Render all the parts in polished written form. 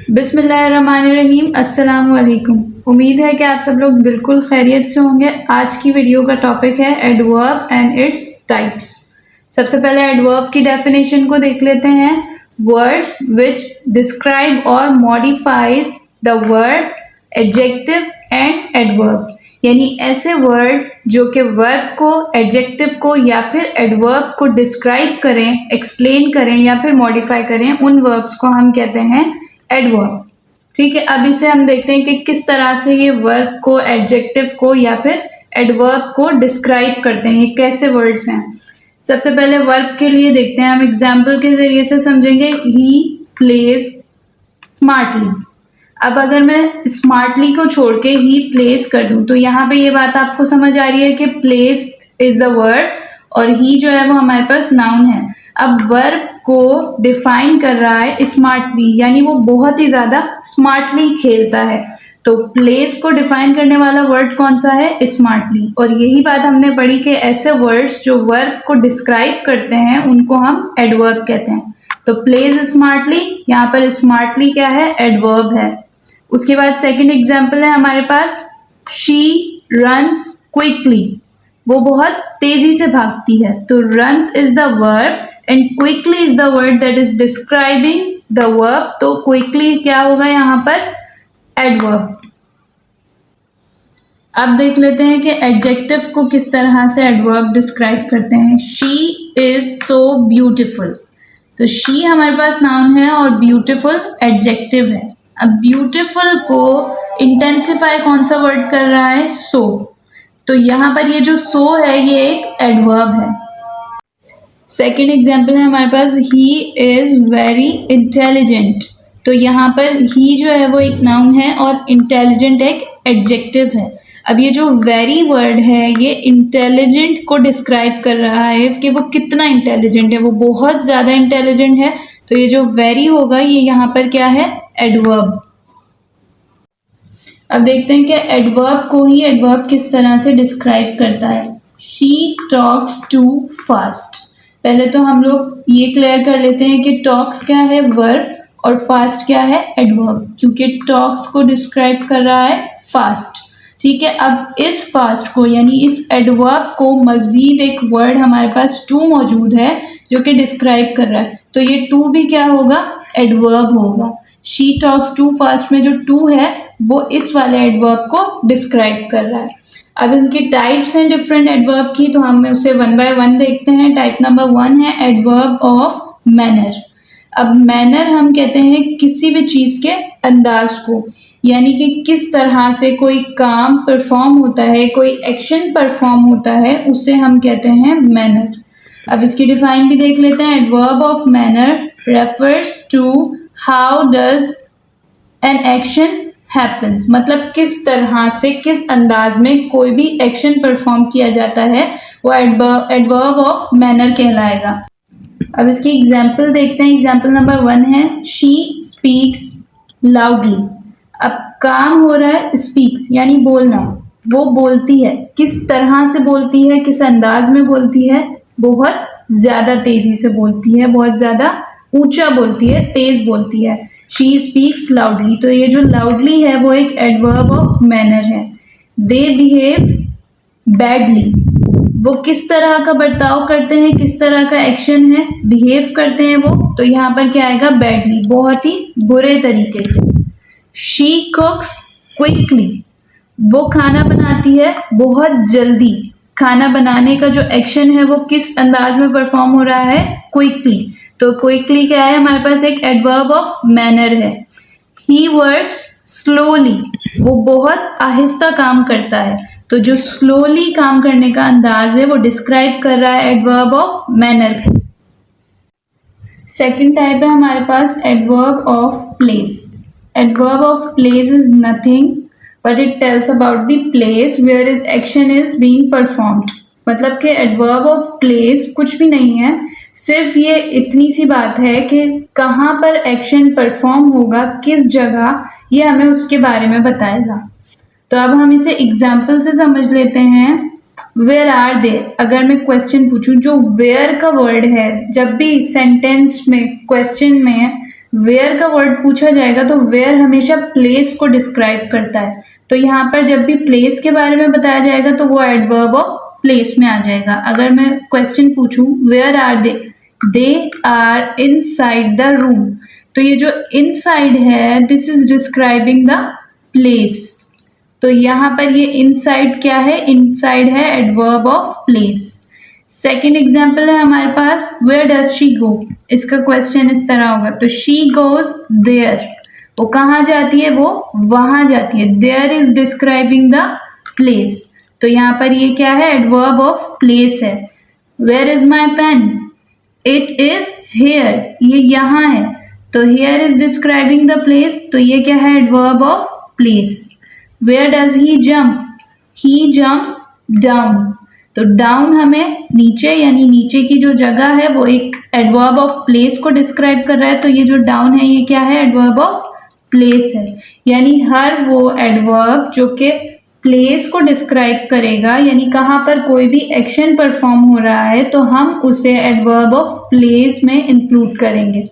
बिस्मिल्लाहिर्रहमानिर्रहीम। अस्सलाम वालेकुम। उम्मीद है कि आप सब लोग बिल्कुल खैरियत से होंगे। आज की वीडियो का टॉपिक है एडवर्ब एंड इट्स टाइप्स। सबसे पहले एडवर्ब की डेफिनेशन को देख लेते हैं। वर्ड्स विच डिस्क्राइब और modifies the word, adjective and adverb, यानी ऐसे वर्ड जो कि वर्ब को, एडजेक्टिव को या फिर एडवर्ब को डिस्क्राइब करें, एक्सप्लेन करें या फिर मॉडिफाई करें, उन वर्ब्स को हम कहते हैं एडवर्ब। ठीक है, अब इसे हम देखते हैं कि किस तरह से ये वर्ब को, एडजेक्टिव को या फिर एडवर्ब को डिस्क्राइब करते हैं, ये कैसे वर्ड्स हैं। सबसे पहले वर्ब के लिए देखते हैं, हम एग्जाम्पल के जरिए से समझेंगे। He plays smartly. अब अगर मैं स्मार्टली को छोड़ के ही प्लेस कर दूं तो यहाँ पे ये बात आपको समझ आ रही है कि प्लेस इज द वर्ड और ही जो है वो हमारे पास नाउन है। अब वर्ब को डिफाइन कर रहा है स्मार्टली, यानी वो बहुत ही ज्यादा स्मार्टली खेलता है। तो प्लेस को डिफाइन करने वाला वर्ड कौन सा है? स्मार्टली। और यही बात हमने पढ़ी कि ऐसे वर्ड्स जो वर्ब को डिस्क्राइब करते हैं उनको हम एडवर्ब कहते हैं। तो प्लेज स्मार्टली, यहाँ पर स्मार्टली क्या है? एडवर्ब है। उसके बाद सेकंड एग्जाम्पल है हमारे पास, शी रन्स क्विकली। वो बहुत तेजी से भागती है। तो runs is the verb and quickly is the word that is describing the verb. तो क्विकली क्या होगा यहाँ पर? एडवर्ब। अब देख लेते हैं कि एडजेक्टिव को किस तरह से एडवर्ब डिस्क्राइब करते हैं। She is so beautiful. तो शी हमारे पास नाउन है और ब्यूटिफुल एडजेक्टिव है। अब ब्यूटिफुल को इंटेंसिफाई कौन सा वर्ड कर रहा है? सो। तो यहाँ पर ये जो सो है ये एक एडवर्ब है। सेकेंड एग्जाम्पल है हमारे पास, ही इज वेरी इंटेलिजेंट। तो यहाँ पर ही जो है वो एक नाउन है और इंटेलिजेंट एक एडजेक्टिव है। अब ये जो वेरी वर्ड है ये इंटेलिजेंट को डिस्क्राइब कर रहा है कि वो कितना इंटेलिजेंट है, वो बहुत ज़्यादा इंटेलिजेंट है। तो ये जो वेरी होगा ये यहाँ पर क्या है? एडवर्ब। अब देखते हैं कि एडवर्ब को ही एडवर्ब किस तरह से डिस्क्राइब करता है। She talks too fast. पहले तो हम लोग ये क्लियर कर लेते हैं कि टॉक्स क्या है? वर्ब, और फास्ट क्या है? एडवर्ब, क्योंकि टॉक्स को डिस्क्राइब कर रहा है फास्ट। ठीक है, अब इस फास्ट को यानी इस एडवर्ब को मजीद एक वर्ड हमारे पास टू मौजूद है जो कि डिस्क्राइब कर रहा है। तो ये टू भी क्या होगा? एडवर्ब होगा। शी टॉक्स टू फास्ट में जो टू है वो इस वाले एडवर्ब को डिस्क्राइब कर रहा है। अब इनकी टाइप्स हैं डिफरेंट एडवर्ब की, तो हम उसे वन बाय वन देखते हैं। टाइप नंबर 1 है एडवर्ब ऑफ मैनर। अब मैनर हम कहते हैं किसी भी चीज़ के अंदाज को, यानी कि किस तरह से कोई काम परफॉर्म होता है, कोई एक्शन परफॉर्म होता है, उसे हम कहते हैं मैनर। अब इसकी डिफाइन भी देख लेते हैं। Adverb of manner refers to how does an action happens, मतलब किस तरह से, किस अंदाज में कोई भी एक्शन परफॉर्म किया जाता है वो एडवर्ब ऑफ मैनर कहलाएगा। अब इसकी एग्जाम्पल देखते हैं। एग्जाम्पल नंबर 1 है, शी स्पीक्स लाउडली। अब काम हो रहा है स्पीक्स यानी बोलना, वो बोलती है। किस तरह से बोलती है, किस अंदाज में बोलती है? बहुत ज़्यादा तेज़ी से बोलती है, बहुत ज़्यादा ऊंचा बोलती है, तेज़ बोलती है। She speaks loudly. तो ये जो लाउडली है वो एक एडवर्ब ऑफ मैनर है। They behave badly. वो किस तरह का बर्ताव करते हैं, किस तरह का एक्शन है, बिहेव करते हैं वो, तो यहाँ पर क्या आएगा? बैडली, बहुत ही बुरे तरीके से। She कुक्स quickly. वो खाना बनाती है बहुत जल्दी। खाना बनाने का जो एक्शन है वो किस अंदाज में परफॉर्म हो रहा है? क्विकली। तो क्विकली क्या है? हमारे पास एक एडवर्ब ऑफ मैनर है। He works slowly. वो बहुत आहिस्ता काम करता है। तो जो स्लोली काम करने का अंदाज है वो डिस्क्राइब कर रहा है adverb of manner. Second type है हमारे पास adverb of place. Adverb of place is nothing but it tells about the place where is action is being performed. मतलब कि एडवर्ब ऑफ प्लेस कुछ भी नहीं है, सिर्फ ये इतनी सी बात है कि कहाँ पर एक्शन परफॉर्म होगा, किस जगह, ये हमें उसके बारे में बताएगा। तो अब हम इसे एग्जाम्पल से समझ लेते हैं। वेयर आर दे, अगर मैं क्वेश्चन पूछूं, जो वेयर का वर्ड है जब भी सेंटेंस में, क्वेश्चन में वेयर का वर्ड पूछा जाएगा तो वेयर हमेशा प्लेस को डिस्क्राइब करता है, तो यहाँ पर जब भी प्लेस के बारे में बताया जाएगा तो वो एडवर्ब ऑफ प्लेस में आ जाएगा। अगर मैं क्वेश्चन पूछूं where are they are inside the room, तो ये जो इनसाइड है this is describing the place, तो यहाँ पर ये इनसाइड क्या है, इनसाइड है adverb of place. Second example है हमारे पास वेयर डज शी गो, इसका क्वेश्चन इस तरह होगा, तो शी गोज देयर, वो कहाँ जाती है, वो वहां जाती है, there is describing the place, तो यहाँ पर ये क्या है, एडवर्ब ऑफ प्लेस है। Where is my pen, it is here, ये यहाँ है, तो here is describing the place, तो ये क्या है, adverb of place. Where does he jump, he jumps down, तो डाउन हमें नीचे यानी नीचे की जो जगह है वो एक एडवर्ब ऑफ प्लेस को डिस्क्राइब कर रहा है, तो ये जो डाउन है ये क्या है, एडवर्ब ऑफ प्लेस है। यानी हर वो एडवर्ब जो कि प्लेस को डिस्क्राइब करेगा, यानी कहाँ पर कोई भी एक्शन परफॉर्म हो रहा है तो हम उसे एडवर्ब ऑफ प्लेस में इंक्लूड करेंगे।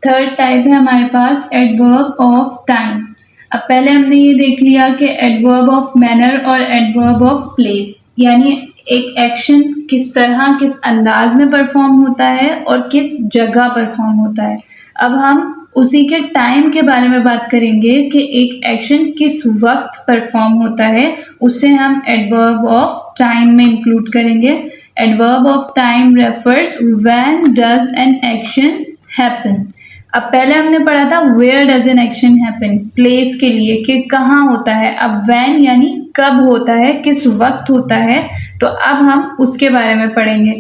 थर्ड टाइप है हमारे पास एडवर्ब ऑफ टाइम। अब पहले हमने ये देख लिया कि एडवर्ब ऑफ मैनर और एडवर्ब ऑफ प्लेस, यानी एक एक्शन किस तरह किस अंदाज में परफॉर्म होता है और किस जगह परफॉर्म होता है। अब हम उसी के टाइम के बारे में बात करेंगे कि एक एक्शन किस वक्त परफॉर्म होता है, उसे हम एडवर्ब ऑफ टाइम में इंक्लूड करेंगे। Adverb of time refers when does an action happen. अब पहले हमने पढ़ा था where does an action happen, place के लिए कि कहाँ होता है, अब व्हेन यानी कब होता है, किस वक्त होता है, तो अब हम उसके बारे में पढ़ेंगे।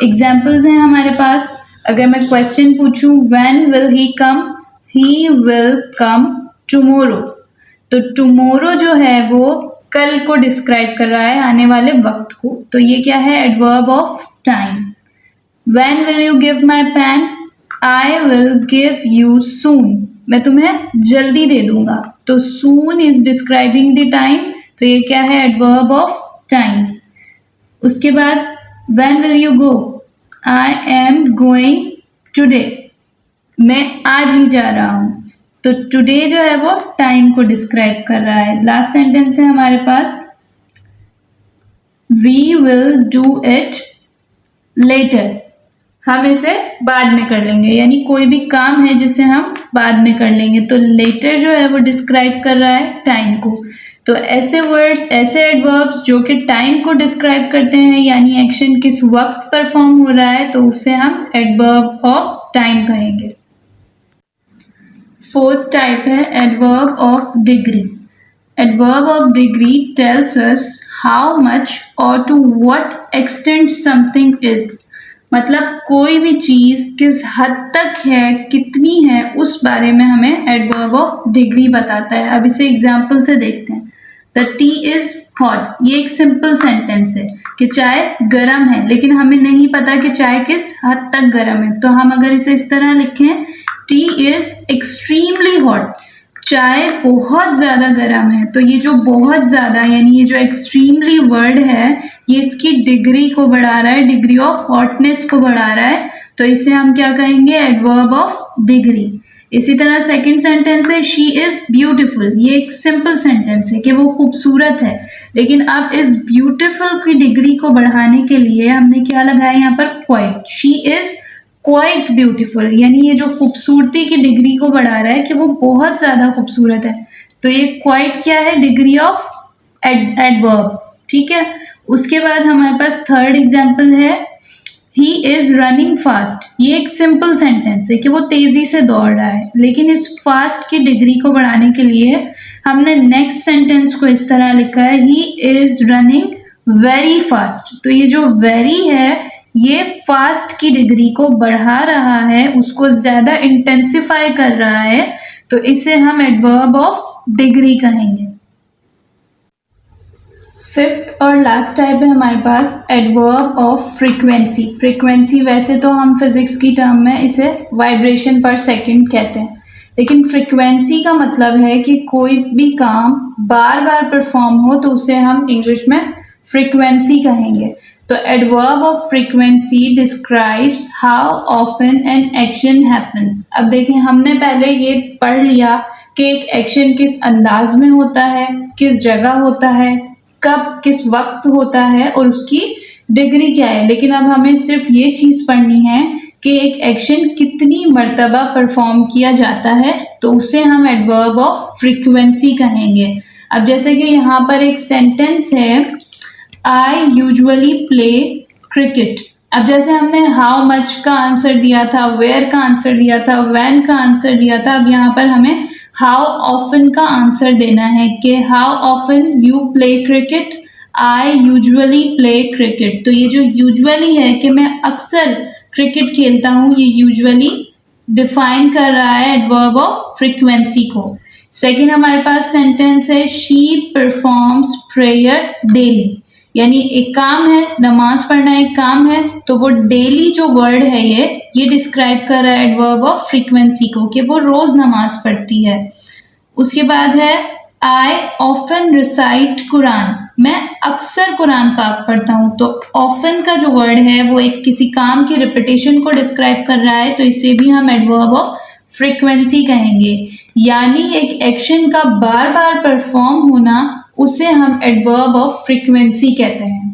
एग्जाम्पल्स हैं हमारे पास, अगर मैं क्वेश्चन पूछूं when will he come, he will come tomorrow, तो टुमारो जो है वो कल को डिस्क्राइब कर रहा है, आने वाले वक्त को, तो ये क्या है, adverb of time. When will you give my pen, I will give you soon, मैं तुम्हें जल्दी दे दूंगा, तो soon is describing the time, तो ये क्या है, एडवर्ब ऑफ टाइम। उसके बाद when will you go, I am going today, मैं आज ही जा रहा हूं, तो टुडे जो है वो टाइम को डिस्क्राइब कर रहा है। लास्ट सेंटेंस है हमारे पास we will do it later, हम इसे बाद में कर लेंगे, यानी कोई भी काम है जिसे हम बाद में कर लेंगे, तो लेटर जो है वो डिस्क्राइब कर रहा है टाइम को। तो ऐसे वर्ड्स, ऐसे एडवर्ब्स जो कि टाइम को डिस्क्राइब करते हैं, यानी एक्शन किस वक्त परफॉर्म हो रहा है, तो उसे हम एडवर्ब ऑफ टाइम कहेंगे। फोर्थ टाइप है adverb of degree. Adverb of degree tells us how much और to what extent something is, मतलब कोई भी चीज किस हद तक है, कितनी है, उस बारे में हमें एडवर्ब ऑफ डिग्री बताता है। अब इसे एग्जाम्पल से देखते हैं। द टी इज हॉट, ये एक सिंपल सेंटेंस है कि चाय गर्म है, लेकिन हमें नहीं पता कि चाय किस हद तक गर्म है, तो हम अगर इसे इस तरह लिखें टी इज एक्सट्रीमली हॉट, चाय बहुत ज़्यादा गर्म है, तो ये जो बहुत ज़्यादा यानी ये जो एक्सट्रीमली वर्ड है ये इसकी डिग्री को बढ़ा रहा है, डिग्री ऑफ हॉटनेस को बढ़ा रहा है, तो इसे हम क्या कहेंगे, एडवर्ब ऑफ डिग्री। इसी तरह सेकंड सेंटेंस है शी इज ब्यूटीफुल, ये एक सिंपल सेंटेंस है कि वो खूबसूरत है, लेकिन अब इस ब्यूटीफुल की डिग्री को बढ़ाने के लिए हमने क्या लगाया यहाँ पर, quite, she is quite beautiful, यानी ये जो खूबसूरती की डिग्री को बढ़ा रहा है कि वो बहुत ज्यादा खूबसूरत है, तो ये क्वाइट क्या है, डिग्री ऑफ एडवर्ब, ठीक है। उसके बाद हमारे पास थर्ड एग्जाम्पल है ही इज रनिंग फास्ट, ये एक सिंपल सेंटेंस है कि वो तेजी से दौड़ रहा है, लेकिन इस फास्ट की डिग्री को बढ़ाने के लिए हमने नेक्स्ट सेंटेंस को इस तरह लिखा है he is running very fast, तो ये जो वेरी है ये फास्ट की डिग्री को बढ़ा रहा है, उसको ज्यादा इंटेंसिफाई कर रहा है, तो इसे हम एडवर्ब ऑफ डिग्री कहेंगे। फिफ्थ और लास्ट टाइप है हमारे पास एडवर्ब ऑफ फ्रीक्वेंसी। फ्रीक्वेंसी वैसे तो हम फिजिक्स की टर्म में इसे वाइब्रेशन पर सेकंड कहते हैं, लेकिन फ्रीक्वेंसी का मतलब है कि कोई भी काम बार बार परफॉर्म हो तो उसे हम इंग्लिश में फ्रीक्वेंसी कहेंगे। तो adverb of frequency describes how often N action happens. अब देखें, हमने पहले ये पढ़ लिया कि एक एक्शन किस अंदाज में होता है, किस जगह होता है, कब किस वक्त होता है और उसकी डिग्री क्या है। लेकिन अब हमें सिर्फ ये चीज़ पढ़नी है कि एक एक्शन कितनी मर्तबा परफॉर्म किया जाता है, तो उसे हम एडवर्ब ऑफ फ्रीक्वेंसी कहेंगे। अब जैसे कि यहाँ पर एक सेंटेंस है, आई यूजुअली प्ले क्रिकेट। अब जैसे हमने हाउ मच का आंसर दिया था, वेयर का आंसर दिया था, व्हेन का आंसर दिया था, अब यहाँ पर हमें हाउ ऑफन का आंसर देना है कि how often you play cricket, I usually play cricket. तो ये जो यूजुअली है कि मैं अक्सर क्रिकेट खेलता हूँ, ये यूजुअली डिफाइन कर रहा है एडवर्ब ऑफ फ्रीक्वेंसी को। सेकेंड हमारे पास सेंटेंस है, शी परफॉर्म्स प्रेयर डेली। यानी एक काम है, नमाज पढ़ना एक काम है, तो वो डेली जो वर्ड है ये डिस्क्राइब कर रहा है एडवर्ब ऑफ फ्रीक्वेंसी को कि वो रोज नमाज पढ़ती है। उसके बाद है, आई ऑफन रिसाइट कुरान। मैं अक्सर कुरान पाक पढ़ता हूँ। तो ऑफन का जो वर्ड है वो एक किसी काम की रिपीटेशन को डिस्क्राइब कर रहा है, तो इसे भी हम एडवर्ब ऑफ फ्रीक्वेंसी कहेंगे। यानी एक एक्शन का बार बार परफॉर्म होना, उसे हम एडवर्ब ऑफ फ्रीक्वेंसी कहते हैं।